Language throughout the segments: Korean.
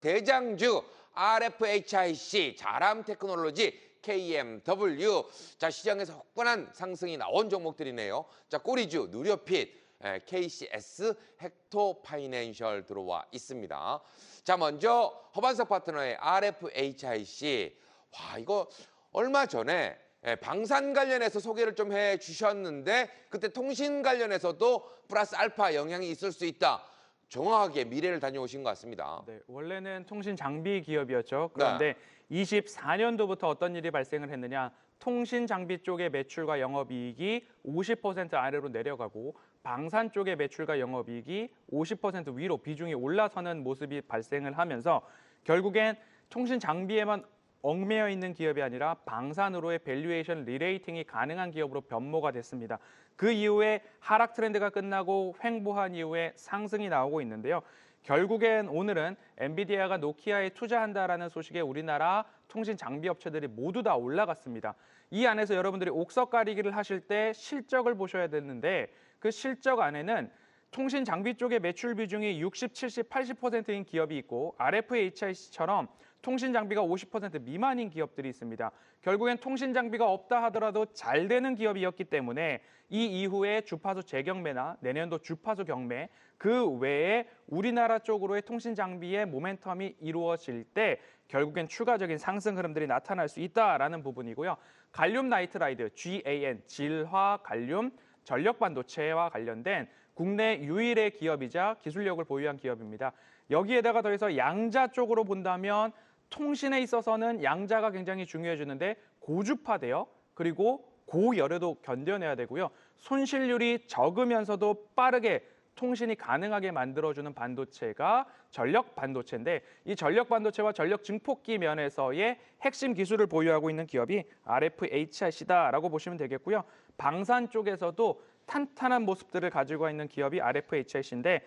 대장주 RFHIC 자람 테크놀로지 KMW. 자, 시장에서 화끈한 상승이 나온 종목들이네요. 자, 꼬리주 누리핏, KCS, 헥토 파이낸셜 들어와 있습니다. 자, 먼저 허반석 파트너의 RFHIC. 와, 이거 얼마 전에 방산 관련해서 소개를 좀 해주셨는데 그때 통신 관련해서도 플러스 알파 영향이 있을 수 있다. 정확하게 미래를 다녀오신 것 같습니다. 네, 원래는 통신 장비 기업이었죠. 그런데 24년도부터 어떤 일이 발생을 했느냐. 통신 장비 쪽의 매출과 영업이익이 50% 아래로 내려가고 방산 쪽의 매출과 영업이익이 50% 위로 비중이 올라서는 모습이 발생을 하면서 결국엔 통신 장비에만 얽매여 있는 기업이 아니라 방산으로의 밸류에이션 리레이팅이 가능한 기업으로 변모가 됐습니다. 그 이후에 하락 트렌드가 끝나고 횡보한 이후에 상승이 나오고 있는데요. 결국엔 오늘은 엔비디아가 노키아에 투자한다라는 소식에 우리나라 통신 장비 업체들이 모두 다 올라갔습니다. 이 안에서 여러분들이 옥석 가리기를 하실 때 실적을 보셔야 되는데 그 실적 안에는 통신 장비 쪽의 매출 비중이 60, 70, 80%인 기업이 있고 RFHIC처럼 통신 장비가 50% 미만인 기업들이 있습니다. 결국엔 통신 장비가 없다 하더라도 잘 되는 기업이었기 때문에 이 이후에 주파수 재경매나 내년도 주파수 경매 그 외에 우리나라 쪽으로의 통신 장비의 모멘텀이 이루어질 때 결국엔 추가적인 상승 흐름들이 나타날 수 있다라는 부분이고요. 갈륨 나이트라이드, GAN, 질화 갈륨 전력 반도체와 관련된 국내 유일의 기업이자 기술력을 보유한 기업입니다. 여기에다가 더해서 양자 쪽으로 본다면 통신에 있어서는 양자가 굉장히 중요해지는데 고주파대요. 그리고 고열에도 견뎌내야 되고요. 손실률이 적으면서도 빠르게 통신이 가능하게 만들어주는 반도체가 전력 반도체인데 이 전력 반도체와 전력 증폭기 면에서의 핵심 기술을 보유하고 있는 기업이 RFHIC다라고 보시면 되겠고요. 방산 쪽에서도 탄탄한 모습들을 가지고 있는 기업이 RFHIC인데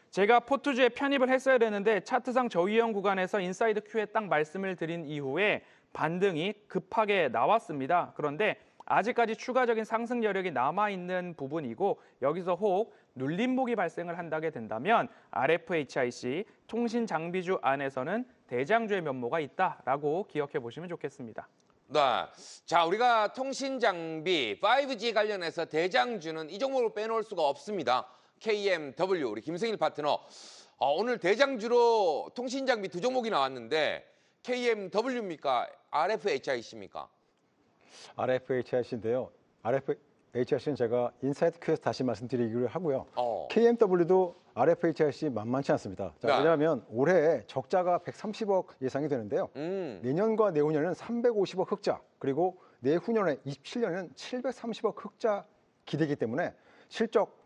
제가 포트주에 편입을 했어야 되는데 차트상 저위험 구간에서 인사이드 Q에 딱 말씀을 드린 이후에 반등이 급하게 나왔습니다. 그런데 아직까지 추가적인 상승 여력이 남아있는 부분이고 여기서 혹 눌림목이 발생을 한다게 된다면 RFHIC 통신 장비주 안에서는 대장주의 면모가 있다라고 기억해 보시면 좋겠습니다. 네. 자, 우리가 통신 장비 5G 관련해서 대장주는 이 종목을 빼놓을 수가 없습니다. KMW 우리 김승일 파트너. 오늘 대장주로 통신 장비 두 종목이 나왔는데 KMW입니까? RFHIC입니까? RFHIC인데요. RFHIC는 제가 인사이트 Q에서 다시 말씀드리기로 하고요. KMW도 RFHIC 만만치 않습니다. 자, 왜냐하면 올해 적자가 130억 예상이 되는데요. 내년과 내후년에는 350억 흑자, 그리고 내후년에 27년에는 730억 흑자 기대기 때문에 실적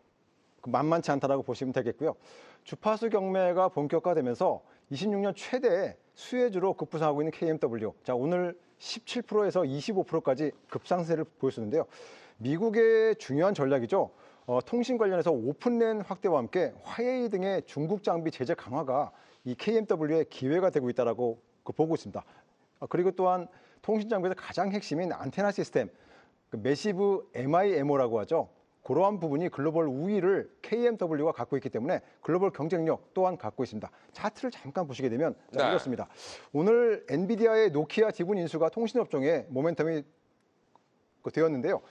만만치 않다라고 보시면 되겠고요. 주파수 경매가 본격화되면서 26년 최대의 수혜주로 급부상하고 있는 KMW. 자, 오늘 17%에서 25%까지 급상세를 보였었는데요. 미국의 중요한 전략이죠. 통신 관련해서 오픈랜 확대와 함께 화웨이 등의 중국 장비 제재 강화가 이 KMW의 기회가 되고 있다고 보고 있습니다. 그리고 또한 통신 장비에서 가장 핵심인 안테나 시스템, 매시브 MIMO라고 하죠. 그러한 부분이 글로벌 우위를 KMW가 갖고 있기 때문에 글로벌 경쟁력 또한 갖고 있습니다. 차트를 잠깐 보시게 되면 이렇습니다. 오늘 엔비디아의 노키아 지분 인수가 통신업종의 모멘텀이 되었는데요.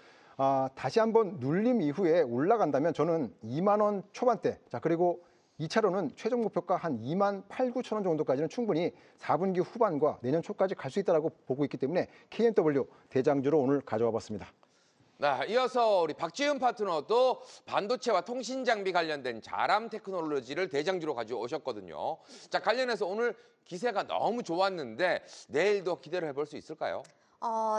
다시 한번 눌림 이후에 올라간다면 저는 2만 원 초반대, 자 그리고 2차로는 최종 목표가 한 2만 8, 9천 원 정도까지는 충분히 4분기 후반과 내년 초까지 갈 수 있다고 보고 있기 때문에 KMW 대장주로 오늘 가져와 봤습니다. 네, 이어서 우리 박지은 파트너도 반도체와 통신 장비 관련된 자람 테크놀로지를 대장주로 가져오셨거든요. 자, 관련해서 오늘 기세가 너무 좋았는데 내일도 기대를 해볼 수 있을까요?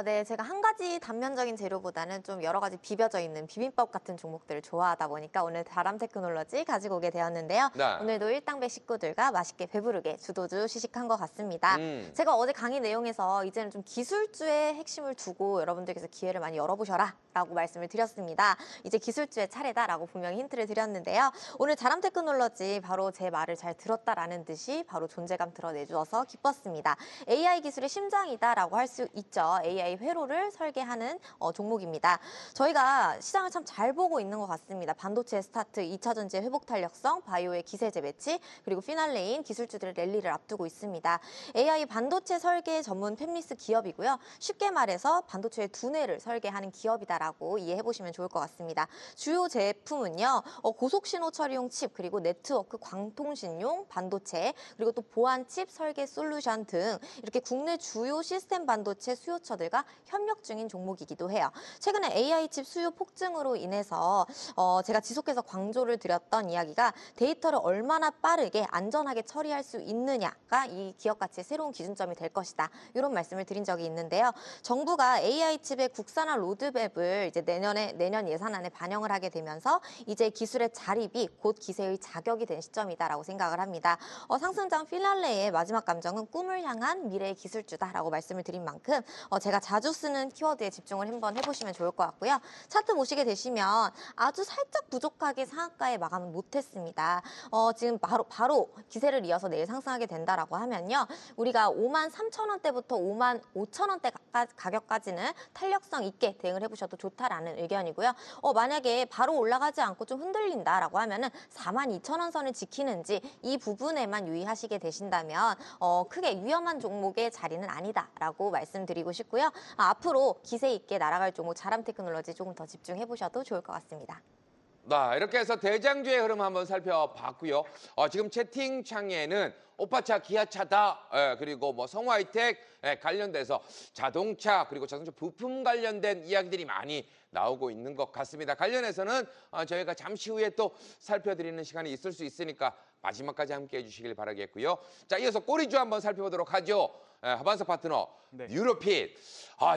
네, 제가 한 가지 단면적인 재료보다는 좀 여러 가지 비벼져 있는 비빔밥 같은 종목들을 좋아하다 보니까 오늘 다람 테크놀로지 가지고 오게 되었는데요. 오늘도 일당백 식구들과 맛있게 배부르게 주도주 시식한 것 같습니다. 제가 어제 강의 내용에서 이제는 좀 기술주의 핵심을 두고 여러분들께서 기회를 많이 열어보셔라 라고 말씀을 드렸습니다. 이제 기술주의 차례다라고 분명히 힌트를 드렸는데요. 오늘 다람 테크놀로지 바로 제 말을 잘 들었다라는 듯이 바로 존재감 드러내주어서 기뻤습니다. AI 기술의 심장이다라고 할 수 있죠. 쪽에서 AI 회로를 설계하는 종목입니다. 저희가 시장을 참 잘 보고 있는 것 같습니다. 반도체 스타트, 2차 전지의 회복 탄력성, 바이오의 기세 재배치, 그리고 피날레인 기술주들의 랠리를 앞두고 있습니다. AI 반도체 설계 전문 팹리스 기업이고요. 쉽게 말해서 반도체의 두뇌를 설계하는 기업이다라고 이해해보시면 좋을 것 같습니다. 주요 제품은요. 고속신호 처리용 칩, 그리고 네트워크 광통신용 반도체, 그리고 또 보안 칩 설계 솔루션 등 이렇게 국내 주요 시스템 반도체 수요처들과 협력 중인 종목이기도 해요. 최근에 AI 칩 수요 폭증으로 인해서 제가 지속해서 강조를 드렸던 이야기가 데이터를 얼마나 빠르게 안전하게 처리할 수 있느냐가 이 기업 가치의 새로운 기준점이 될 것이다. 이런 말씀을 드린 적이 있는데요. 정부가 AI 칩의 국산화 로드맵을 이제 내년 예산안에 반영을 하게 되면서 이제 기술의 자립이 곧 기세의 자격이 된 시점이다라고 생각을 합니다. 상승장 필랄레의 마지막 감정은 꿈을 향한 미래의 기술주다라고 말씀을 드린 만큼 제가 자주 쓰는 키워드에 집중을 한번 해보시면 좋을 것 같고요. 차트 보시게 되시면 아주 살짝 부족하게 상한가에 마감은 못했습니다. 지금 바로 기세를 이어서 내일 상승하게 된다라고 하면요. 우리가 53,000원대부터 55,000원대 가격까지는 탄력성 있게 대응을 해보셔도 좋다라는 의견이고요. 만약에 바로 올라가지 않고 좀 흔들린다라고 하면은 42,000원 선을 지키는지 이 부분에만 유의하시게 되신다면 크게 위험한 종목의 자리는 아니다라고 말씀드리고 싶고요. 앞으로 기세 있게 날아갈 종목 자람 테크놀로지 조금 더 집중해 보셔도 좋을 것 같습니다. 이렇게 해서 대장주의 흐름 한번 살펴봤고요. 지금 채팅창에는 오빠차 기아차다, 그리고 뭐 성화이텍 관련돼서 자동차 그리고 자동차 부품 관련된 이야기들이 많이 나오고 있는 것 같습니다. 관련해서는 저희가 잠시 후에 또 살펴드리는 시간이 있을 수 있으니까 마지막까지 함께해 주시길 바라겠고요. 자, 이어서 꼬리주 한번 살펴보도록 하죠. 하반석 파트너 네. 뉴로핏.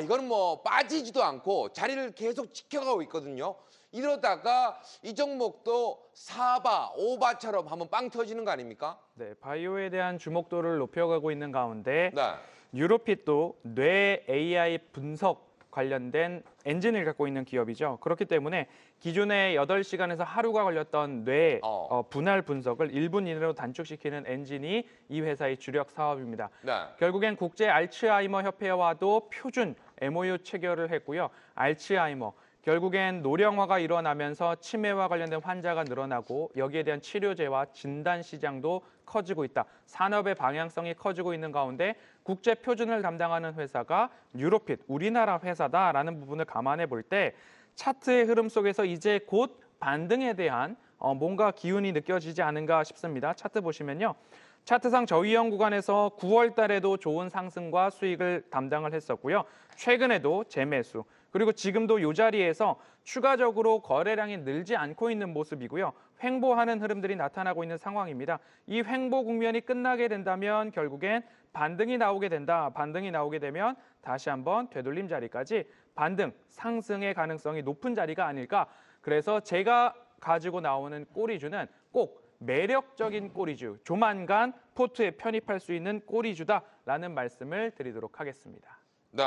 이거는 뭐 빠지지도 않고 자리를 계속 지켜가고 있거든요. 이러다가 이 종목도 4바, 5바처럼 한번 빵 터지는 거 아닙니까? 네, 바이오에 대한 주목도를 높여가고 있는 가운데 네. 뉴로핏도 뇌 AI 분석 관련된 엔진을 갖고 있는 기업이죠. 그렇기 때문에 기존에 8시간에서 하루가 걸렸던 뇌 분할 분석을 1분 이내로 단축시키는 엔진이 이 회사의 주력 사업입니다. 네. 결국엔 국제 알츠하이머 협회와도 표준 MOU 체결을 했고요. 알츠하이머 결국엔 노령화가 일어나면서 치매와 관련된 환자가 늘어나고 여기에 대한 치료제와 진단 시장도 커지고 있다. 산업의 방향성이 커지고 있는 가운데 국제 표준을 담당하는 회사가 뉴로핏, 우리나라 회사다라는 부분을 감안해 볼 때 차트의 흐름 속에서 이제 곧 반등에 대한 뭔가 기운이 느껴지지 않은가 싶습니다. 차트 보시면요. 차트상 저위험 구간에서 9월 달에도 좋은 상승과 수익을 담당을 했었고요. 최근에도 재매수, 그리고 지금도 이 자리에서 추가적으로 거래량이 늘지 않고 있는 모습이고요. 횡보하는 흐름들이 나타나고 있는 상황입니다. 이 횡보 국면이 끝나게 된다면 결국엔 반등이 나오게 된다. 반등이 나오게 되면 다시 한번 되돌림 자리까지 반등, 상승의 가능성이 높은 자리가 아닐까. 그래서 제가 가지고 나오는 꼬리주는 꼭 매력적인 꼬리주, 조만간 포트에 편입할 수 있는 꼬리주다라는 말씀을 드리도록 하겠습니다. 네,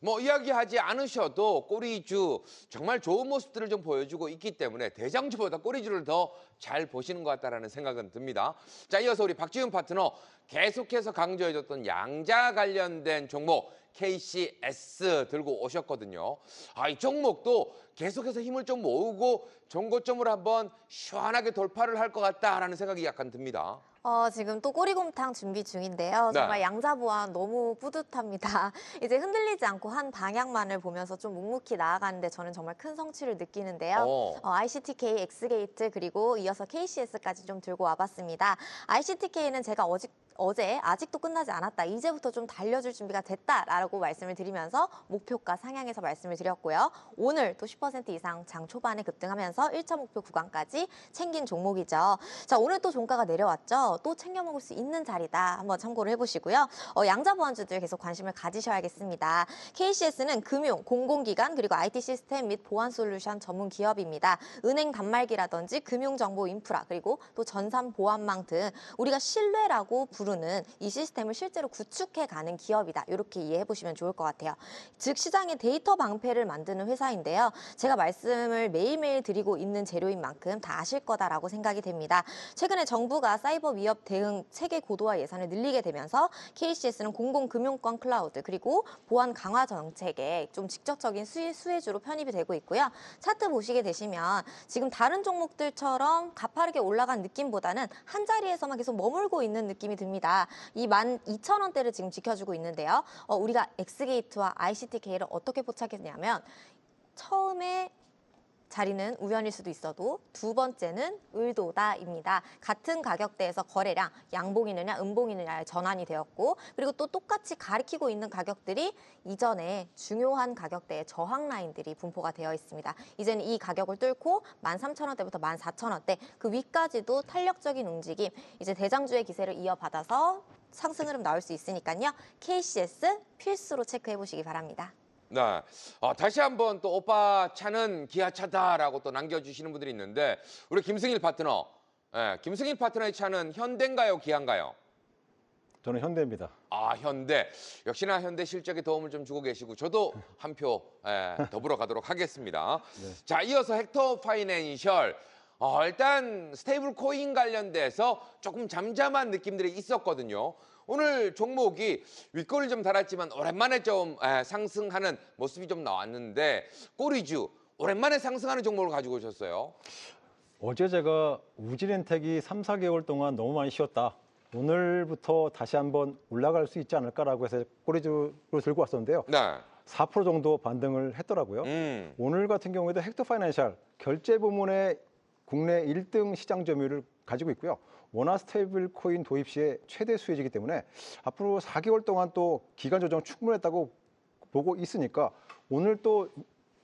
뭐 이야기하지 않으셔도 꼬리주 정말 좋은 모습들을 좀 보여주고 있기 때문에 대장주보다 꼬리주를 더 잘 보시는 것 같다라는 생각은 듭니다. 자, 이어서 우리 박지훈 파트너 계속해서 강조해줬던 양자 관련된 종목 KCS 들고 오셨거든요. 이 종목도 계속해서 힘을 좀 모으고 종고점을 한번 시원하게 돌파를 할 것 같다라는 생각이 약간 듭니다. 지금 또 꼬리곰탕 준비 중인데요. 정말 네. 양자보완 너무 뿌듯합니다. 이제 흔들리지 않고 한 방향만을 보면서 좀 묵묵히 나아가는데 저는 정말 큰 성취를 느끼는데요. ICTK, X게이트 그리고 이어서 KCS까지 좀 들고 와봤습니다. ICTK는 제가 어제 아직도 끝나지 않았다. 이제부터 좀 달려줄 준비가 됐다라고 말씀을 드리면서 목표가 상향해서 말씀을 드렸고요. 오늘 또 10% 이상 장 초반에 급등하면서 1차 목표 구간까지 챙긴 종목이죠. 자, 오늘 또 종가가 내려왔죠. 또 챙겨 먹을 수 있는 자리다. 한번 참고를 해보시고요. 양자 보안주들 계속 관심을 가지셔야겠습니다. KCS는 금융, 공공기관 그리고 IT 시스템 및 보안 솔루션 전문 기업입니다. 은행 단말기라든지 금융정보 인프라 그리고 또 전산 보안망 등 우리가 신뢰라고 부르는 이 시스템을 실제로 구축해가는 기업이다. 이렇게 이해해 보시면 좋을 것 같아요. 즉 시장의 데이터 방패를 만드는 회사인데요. 제가 말씀을 매일매일 드리고 있는 재료인 만큼 다 아실 거다라고 생각이 됩니다. 최근에 정부가 사이버 위협 대응 체계 고도화 예산을 늘리게 되면서 KCS는 공공금융권 클라우드 그리고 보안 강화 정책에 좀 직접적인 수혜주로 편입이 되고 있고요. 차트 보시게 되시면 지금 다른 종목들처럼 가파르게 올라간 느낌보다는 한 자리에서만 계속 머물고 있는 느낌이 듭니다. 이 12,000원대를 지금 지켜주고 있는데요. 우리가 엑스게이트와 ICTK를 어떻게 포착했냐면 처음에 자리는 우연일 수도 있어도 두 번째는 의도다입니다. 같은 가격대에서 거래량, 양봉이느냐 음봉이느냐의 전환이 되었고 그리고 또 똑같이 가리키고 있는 가격들이 이전에 중요한 가격대의 저항 라인들이 분포가 되어 있습니다. 이제는 이 가격을 뚫고 13,000원대부터 14,000원대 그 위까지도 탄력적인 움직임, 이제 대장주의 기세를 이어받아서 상승 흐름 나올 수 있으니까요. KCS 필수로 체크해 보시기 바랍니다. 네. 다시 한번 또 오빠 차는 기아차다라고 또 남겨주시는 분들이 있는데 우리 김승일 파트너, 김승일 파트너의 차는 현대인가요, 기아인가요? 저는 현대입니다. 현대. 역시나 현대 실적에 도움을 좀 주고 계시고 저도 한 표 더불어 가도록 하겠습니다. 네. 자, 이어서 헥터 파이낸셜. 일단 스테이블 코인 관련돼서 조금 잠잠한 느낌들이 있었거든요. 오늘 종목이 윗골을 좀 달았지만 오랜만에 좀 상승하는 모습이 좀 나왔는데 꼬리주 오랜만에 상승하는 종목을 가지고 오셨어요. 어제 제가 우진엔텍이 3, 4개월 동안 너무 많이 쉬었다. 오늘부터 다시 한번 올라갈 수 있지 않을까라고 해서 꼬리주를 들고 왔었는데요. 네. 4% 정도 반등을 했더라고요. 오늘 같은 경우에도 헥터 파이낸셜 결제 부문의 국내 1등 시장 점유율을 가지고 있고요. 원화 스테이블 코인 도입 시에 최대 수혜지이기 때문에 앞으로 4개월 동안 또 기간 조정 충분했다고 보고 있으니까 오늘 또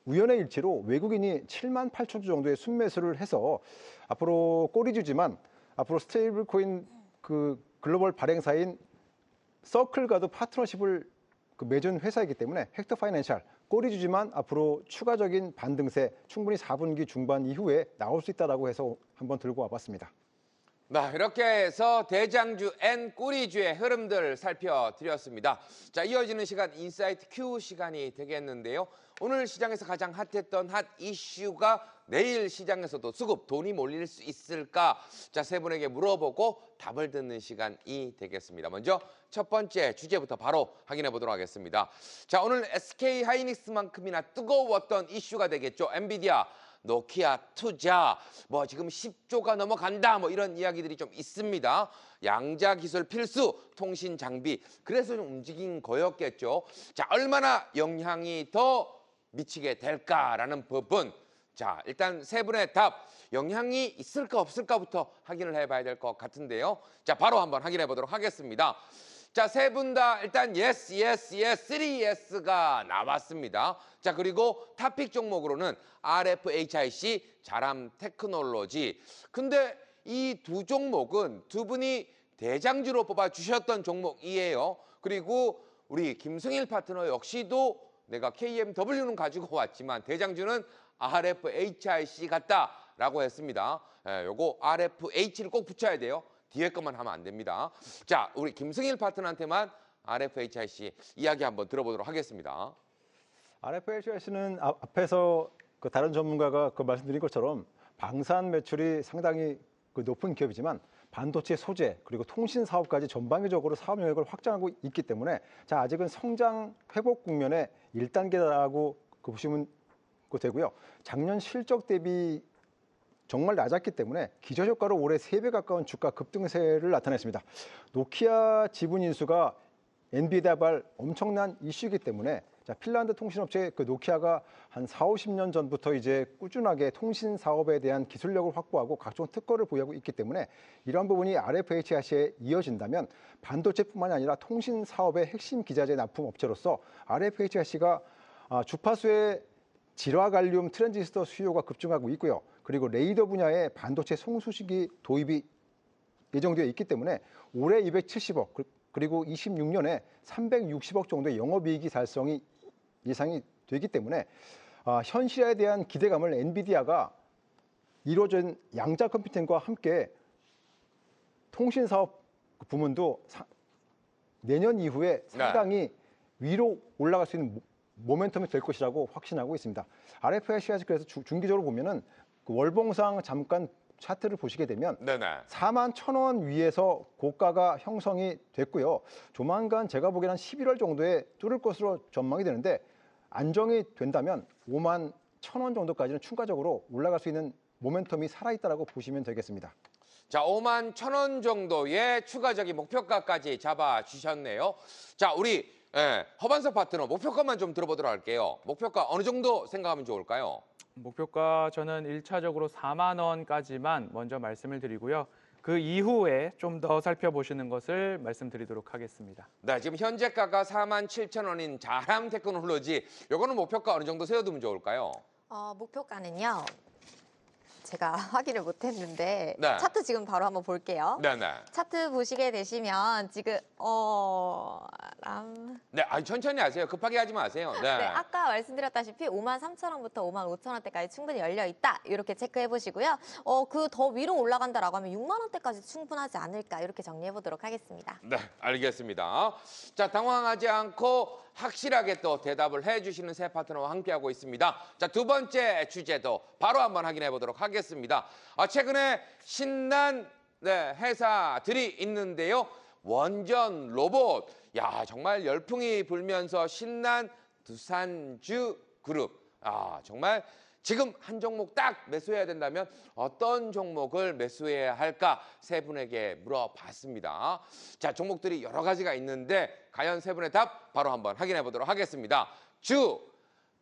우연의 일치로 외국인이 7만 8천 주 정도의 순매수를 해서 앞으로 꼬리주지만 앞으로 스테이블 코인 그 글로벌 발행사인 서클과도 파트너십을 맺은 회사이기 때문에 헥터 파이낸셜 꼬리주지만 앞으로 추가적인 반등세 충분히 4분기 중반 이후에 나올 수 있다라고 해서 한번 들고 와봤습니다. 이렇게 해서 대장주 N 꼬리주의 흐름들 살펴드렸습니다. 자, 이어지는 시간 인사이트 Q 시간이 되겠는데요. 오늘 시장에서 가장 핫했던 핫 이슈가 내일 시장에서도 수급 돈이 몰릴 수 있을까? 자, 세 분에게 물어보고 답을 듣는 시간이 되겠습니다. 먼저 첫 번째 주제부터 바로 확인해 보도록 하겠습니다. 자, 오늘 SK 하이닉스만큼이나 뜨거웠던 이슈가 되겠죠. 엔비디아 노키아 투자 지금 10조가 넘어간다 이런 이야기들이 좀 있습니다. 양자 기술 필수 통신 장비 그래서 좀 움직인 거였겠죠. 자, 얼마나 영향이 더 미치게 될까라는 부분. 자, 일단 세 분의 답 영향이 있을까 없을까부터 확인을 해봐야 될 것 같은데요. 자, 바로 한번 확인해 보도록 하겠습니다. 자, 세 분 다 일단 yes, 3S가 나왔습니다. 자, 그리고 탑픽 종목으로는 RFHIC, 자람 테크놀로지. 근데 이 두 종목은 두 분이 대장주로 뽑아주셨던 종목이에요. 그리고 우리 김승일 파트너 역시도 내가 KMW는 가지고 왔지만 대장주는 RFHIC 같다라고 했습니다. 요거 RFH를 꼭 붙여야 돼요. 뒤에 것만 하면 안 됩니다. 자, 우리 김승일 파트너한테만 RFHIC 이야기 한번 들어보도록 하겠습니다. RFHIC는 앞에서 다른 전문가가 말씀드린 것처럼 방산 매출이 상당히 높은 기업이지만 반도체 소재 그리고 통신 사업까지 전방위적으로 사업 영역을 확장하고 있기 때문에 자, 아직은 성장 회복 국면의 1단계라고 보시면 되고요. 작년 실적 대비 정말 낮았기 때문에 기저효과로 올해 3배 가까운 주가 급등세를 나타냈습니다. 노키아 지분 인수가 엔비디아발 엄청난 이슈이기 때문에 자, 핀란드 통신업체 노키아가 한 40-50년 전부터 이제 꾸준하게 통신 사업에 대한 기술력을 확보하고 각종 특허를 보유하고 있기 때문에 이러한 부분이 RFHIC에 이어진다면 반도체뿐만이 아니라 통신 사업의 핵심 기자재 납품 업체로서 RFHIC가 주파수의 질화갈륨 트랜지스터 수요가 급증하고 있고요. 그리고 레이더 분야의 반도체 송수식이 도입이 예정되어 있기 때문에 올해 270억 그리고 26년에 360억 정도의 영업이익이 달성이 예상이 되기 때문에 현실에 대한 기대감을 엔비디아가 이루어진 양자 컴퓨팅과 함께 통신 사업 그 부문도 내년 이후에 상당히 위로 올라갈 수 있는 모멘텀이 될 것이라고 확신하고 있습니다. RFIC가 그래서 중기적으로 보면은 그 월봉상 잠깐 차트를 보시게 되면 41,000원 위에서 고가가 형성이 됐고요. 조만간 제가 보기에는 11월 정도에 뚫을 것으로 전망이 되는데 안정이 된다면 51,000원 정도까지는 추가적으로 올라갈 수 있는 모멘텀이 살아있다고 보시면 되겠습니다. 자, 51,000원 정도의 추가적인 목표가까지 잡아주셨네요. 자, 우리 허반석 파트너 목표가만 좀 들어보도록 할게요. 목표가 어느 정도 생각하면 좋을까요? 목표가 저는 1차적으로 4만 원까지만 먼저 말씀을 드리고요. 그 이후에 좀 더 살펴보시는 것을 말씀드리도록 하겠습니다. 네, 지금 현재가가 47,000원인 자람 테크놀로지, 요거는 목표가 어느 정도 세워두면 좋을까요? 목표가는요. 제가 확인을 못했는데 네. 차트 지금 바로 한번 볼게요. 네네. 차트 보시게 되시면 지금 네, 아니, 천천히 하세요. 급하게 하지 마세요. 네. 네, 아까 말씀드렸다시피 53,000원부터 54,000원대까지 충분히 열려 있다. 이렇게 체크해 보시고요. 그 더 위로 올라간다라고 하면 6만 원대까지 충분하지 않을까 이렇게 정리해 보도록 하겠습니다. 네, 알겠습니다. 자, 당황하지 않고 확실하게 또 대답을 해주시는 새 파트너와 함께하고 있습니다. 자, 두 번째 주제도 바로 한번 확인해 보도록 하겠습니다. 최근에 신난 회사들이 있는데요. 원전 로봇, 야, 정말 열풍이 불면서 신난 두산주 그룹. 정말 지금 한 종목 딱 매수해야 된다면 어떤 종목을 매수해야 할까 세 분에게 물어봤습니다. 자, 종목들이 여러 가지가 있는데 과연 세 분의 답 바로 한번 확인해 보도록 하겠습니다.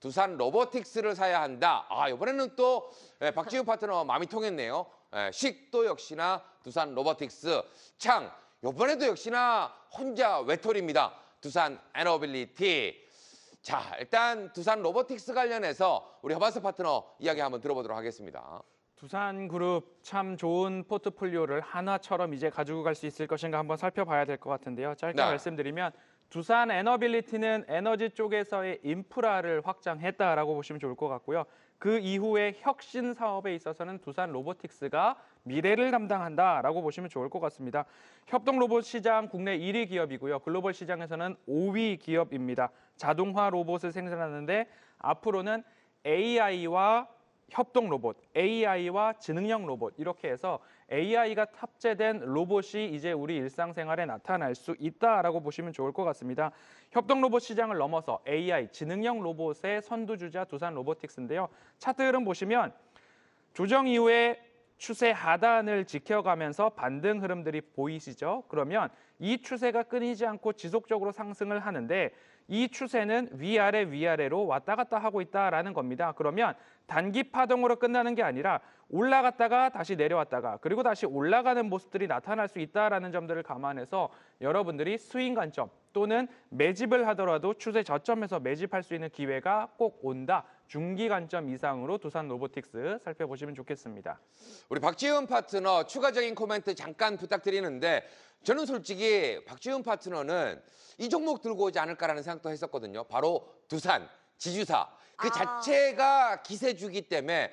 두산 로보틱스를 사야 한다. 이번에는 또 박지우 파트너 마음이 통했네요. 식도 역시나 두산 로보틱스. 창, 이번에도 역시나 혼자 외톨입니다. 두산 에너빌리티. 자, 일단 두산 로보틱스 관련해서 우리 허바스 파트너 이야기 한번 들어보도록 하겠습니다. 두산그룹 참 좋은 포트폴리오를 하나처럼 이제 가지고 갈 수 있을 것인가 한번 살펴봐야 될 것 같은데요. 짧게 말씀드리면 두산 에너빌리티는 에너지 쪽에서의 인프라를 확장했다라고 보시면 좋을 것 같고요. 그 이후에 혁신 사업에 있어서는 두산 로보틱스가 미래를 담당한다라고 보시면 좋을 것 같습니다. 협동 로봇 시장 국내 1위 기업이고요. 글로벌 시장에서는 5위 기업입니다. 자동화 로봇을 생산하는데 앞으로는 AI와 협동 로봇, AI와 지능형 로봇 이렇게 해서 AI가 탑재된 로봇이 이제 우리 일상생활에 나타날 수 있다라고 보시면 좋을 것 같습니다. 협동 로봇 시장을 넘어서 AI, 지능형 로봇의 선두주자 두산 로보틱스인데요. 차트 흐름 보시면 조정 이후에 추세 하단을 지켜가면서 반등 흐름들이 보이시죠? 그러면 이 추세가 끊이지 않고 지속적으로 상승을 하는데 이 추세는 위아래로 왔다 갔다 하고 있다라는 겁니다. 그러면 단기 파동으로 끝나는 게 아니라 올라갔다가 다시 내려왔다가 그리고 다시 올라가는 모습들이 나타날 수 있다라는 점들을 감안해서 여러분들이 스윙 관점 또는 매집을 하더라도 추세 저점에서 매집할 수 있는 기회가 꼭 온다. 중기 관점 이상으로 두산 로보틱스 살펴보시면 좋겠습니다. 우리 박지훈 파트너 추가적인 코멘트 잠깐 부탁드리는데 저는 솔직히 박지훈 파트너는 이 종목 들고 오지 않을까라는 생각도 했었거든요. 바로 두산, 지주사. 그 자체가 기세주기 때문에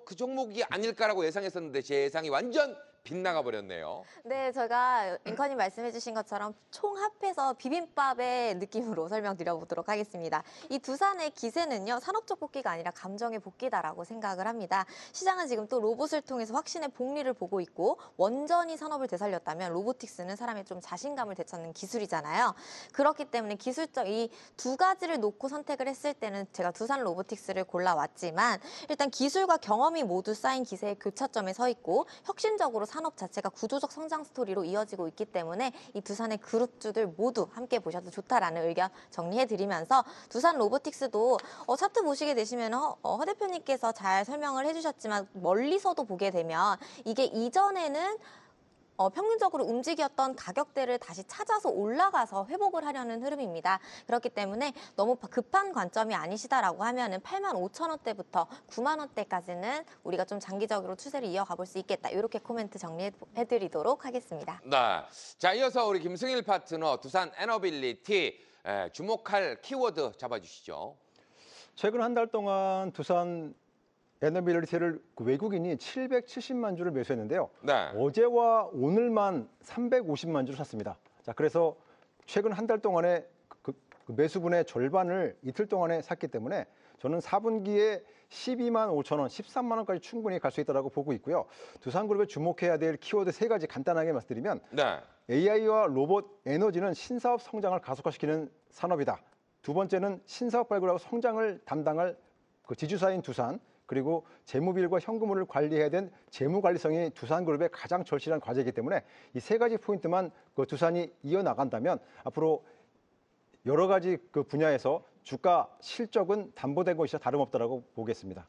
그 종목이 아닐까라고 예상했었는데 제 예상이 완전 빗나가 버렸네요. 네, 제가 앵커님 말씀해 주신 것처럼 총합해서 비빔밥의 느낌으로 설명드려보도록 하겠습니다. 이 두산의 기세는요, 산업적 복귀가 아니라 감정의 복귀다라고 생각을 합니다. 시장은 지금 또 로봇을 통해서 확신의 복리를 보고 있고 원전이 산업을 되살렸다면 로보틱스는 사람의 좀 자신감을 되찾는 기술이잖아요. 그렇기 때문에 기술적 이 두 가지를 놓고 선택을 했을 때는 제가 두산 로보틱스를 골라왔지만 일단 기술과 경험이 모두 쌓인 기세의 교차점에 서 있고 혁신적으로 산업 자체가 구조적 성장 스토리로 이어지고 있기 때문에 이 두산의 그룹주들 모두 함께 보셔도 좋다라는 의견 정리해드리면서 두산 로보틱스도 차트 보시게 되시면 허 대표님께서 잘 설명을 해주셨지만 멀리서도 보게 되면 이게 이전에는 평균적으로 움직였던 가격대를 다시 찾아서 올라가서 회복을 하려는 흐름입니다. 그렇기 때문에 너무 급한 관점이 아니시다라고 하면은 85,000원대부터 9만 원대까지는 우리가 좀 장기적으로 추세를 이어가 볼 수 있겠다. 이렇게 코멘트 정리해드리도록 하겠습니다. 네. 자, 이어서 우리 김승일 파트너 두산 에너빌리티 주목할 키워드 잡아주시죠. 최근 한 달 동안 두산 에너빌리티를 외국인이 770만 주를 매수했는데요. 네. 어제와 오늘만 350만 주를 샀습니다. 자, 그래서 최근 한 달 동안에 그 매수분의 절반을 이틀 동안에 샀기 때문에 저는 4분기에 12만 5천 원, 13만 원까지 충분히 갈 수 있다고 보고 있고요. 두산그룹에 주목해야 될 키워드 3가지 간단하게 말씀드리면 네. AI와 로봇, 에너지는 신사업 성장을 가속화시키는 산업이다. 두 번째는 신사업 발굴하고 성장을 담당할 그 지주사인 두산, 그리고 재무비율과 현금흐름을 관리해야 된 재무관리성이 두산그룹의 가장 절실한 과제이기 때문에 이 3가지 포인트만 그 두산이 이어나간다면 앞으로 여러 가지 그 분야에서 주가 실적은 담보된 것이 다름없다라고 보겠습니다.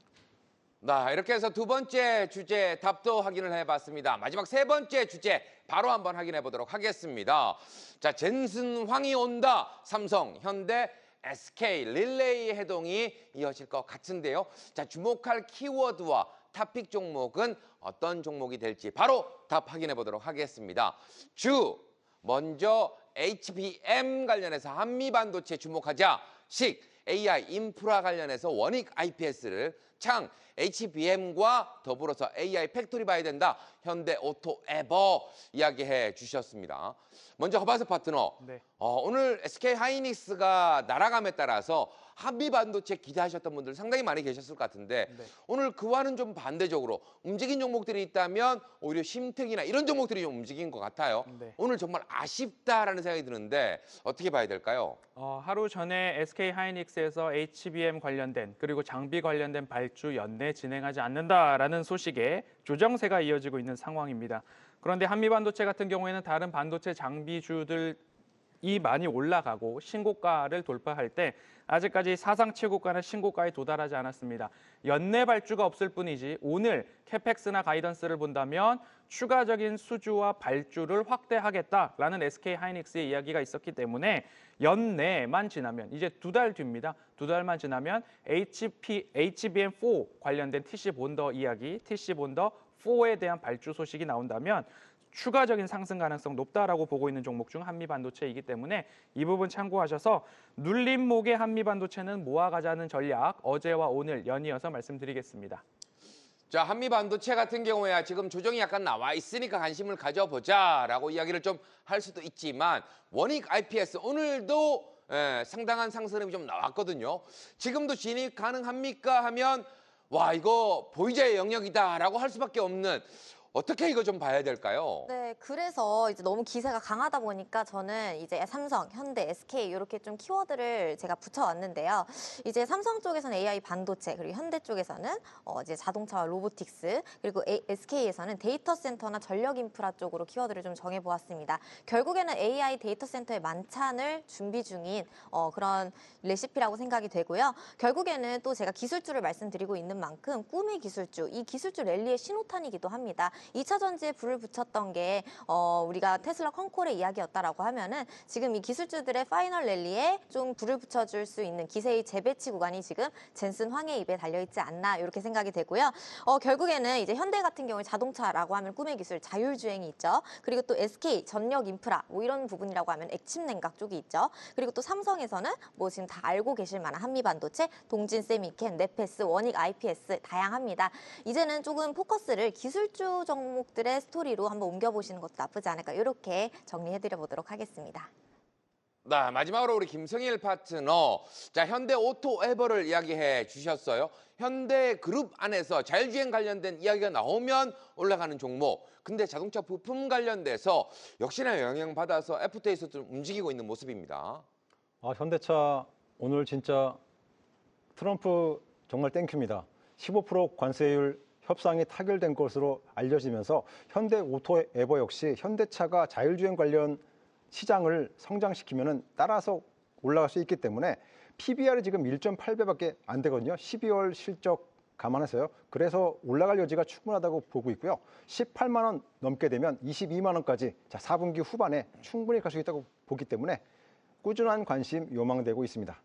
나 이렇게 해서 두 번째 주제 답도 확인을 해봤습니다. 마지막 세 번째 주제 바로 한번 확인해 보도록 하겠습니다. 자, 젠슨황이 온다. 삼성, 현대, SK 릴레이 해동이 이어질 것 같은데요. 자, 주목할 키워드와 탑픽 종목은 어떤 종목이 될지 바로 답 확인해 보도록 하겠습니다. 먼저 HBM 관련해서 한미반도체 주목하자. AI 인프라 관련해서 원익 IPS를 HBM과 더불어서 AI 팩토리 봐야 된다. 현대 오토에버 이야기해 주셨습니다. 먼저 허바스 파트너. 네. 오늘 SK 하이닉스가 날아감에 따라서 한미 반도체 기대하셨던 분들 상당히 많이 계셨을 것 같은데 네. 오늘 그와는 좀 반대적으로 움직인 종목들이 있다면 오히려 심택이나 이런 종목들이 좀 움직인 것 같아요. 네. 오늘 정말 아쉽다라는 생각이 드는데 어떻게 봐야 될까요? 하루 전에 SK 하이닉스에서 HBM 관련된 그리고 장비 관련된 발주 연내 진행하지 않는다라는 소식에 조정세가 이어지고 있는 상황입니다. 그런데 한미반도체 같은 경우에는 다른 반도체 장비주들이 많이 올라가고 신고가를 돌파할 때 아직까지 사상 최고가는 신고가에 도달하지 않았습니다. 연내 발주가 없을 뿐이지 오늘 캐펙스나 가이던스를 본다면 추가적인 수주와 발주를 확대하겠다라는 SK 하이닉스의 이야기가 있었기 때문에 연내만 지나면 이제 2달 뒤입니다. 2달만 지나면 HBM4 관련된 TC 본더 이야기, TC 본더 4에 대한 발주 소식이 나온다면 추가적인 상승 가능성 높다라고 보고 있는 종목 중 한미반도체이기 때문에 이 부분 참고하셔서 눌림목의 한미반도체는 모아가자는 전략 어제와 오늘 연이어서 말씀드리겠습니다. 자, 한미반도체 같은 경우에 지금 조정이 약간 나와 있으니까 관심을 가져보자라고 이야기를 좀 할 수도 있지만 원익 IPS 오늘도 상당한 상승이 좀 나왔거든요. 지금도 진입 가능합니까 하면 와 이거 보유자의 영역이다라고 할 수밖에 없는 어떻게 이거 좀 봐야 될까요? 네, 그래서 이제 너무 기세가 강하다 보니까 저는 이제 삼성, 현대, SK 이렇게 좀 키워드를 제가 붙여왔는데요. 이제 삼성 쪽에서는 AI 반도체, 그리고 현대 쪽에서는 이제 자동차와 로보틱스, 그리고 SK에서는 데이터 센터나 전력 인프라 쪽으로 키워드를 좀 정해보았습니다. 결국에는 AI 데이터 센터의 만찬을 준비 중인 그런 레시피라고 생각이 되고요. 결국에는 또 제가 기술주를 말씀드리고 있는 만큼 꿈의 기술주, 이 기술주 랠리의 신호탄이기도 합니다. 2차 전지에 불을 붙였던 게 우리가 테슬라 컨콜의 이야기였다라고 하면은 지금 이 기술주들의 파이널 랠리에 좀 불을 붙여줄 수 있는 기세의 재배치 구간이 지금 젠슨 황의 입에 달려있지 않나 이렇게 생각이 되고요. 결국에는 이제 현대 같은 경우에 자동차라고 하면 꿈의 기술 자율주행이 있죠. 그리고 또 SK 전력 인프라 뭐 이런 부분이라고 하면 액침 냉각 쪽이 있죠. 그리고 또 삼성에서는 뭐 지금 다 알고 계실 만한 한미반도체, 동진 세미캔, 네페스, 원익 IPS 다양합니다. 이제는 조금 포커스를 기술주 종목들의 스토리로 한번 옮겨보시는 것도 나쁘지 않을까 이렇게 정리해드려 보도록 하겠습니다. 네, 마지막으로 우리 김성일 파트너. 자, 현대 오토에버를 이야기해 주셨어요. 현대 그룹 안에서 자율주행 관련된 이야기가 나오면 올라가는 종목. 근데 자동차 부품 관련돼서 역시나 영향받아서 애프터에서 좀 움직이고 있는 모습입니다. 현대차 오늘 진짜 트럼프 정말 땡큐입니다. 15% 관세율 협상이 타결된 것으로 알려지면서 현대 오토에버 역시 현대차가 자율주행 관련 시장을 성장시키면 따라서 올라갈 수 있기 때문에 PBR이 지금 1.8배밖에 안 되거든요. 12월 실적 감안해서요. 그래서 올라갈 여지가 충분하다고 보고 있고요. 18만 원 넘게 되면 22만 원까지 4분기 후반에 충분히 갈 수 있다고 보기 때문에 꾸준한 관심 요망되고 있습니다.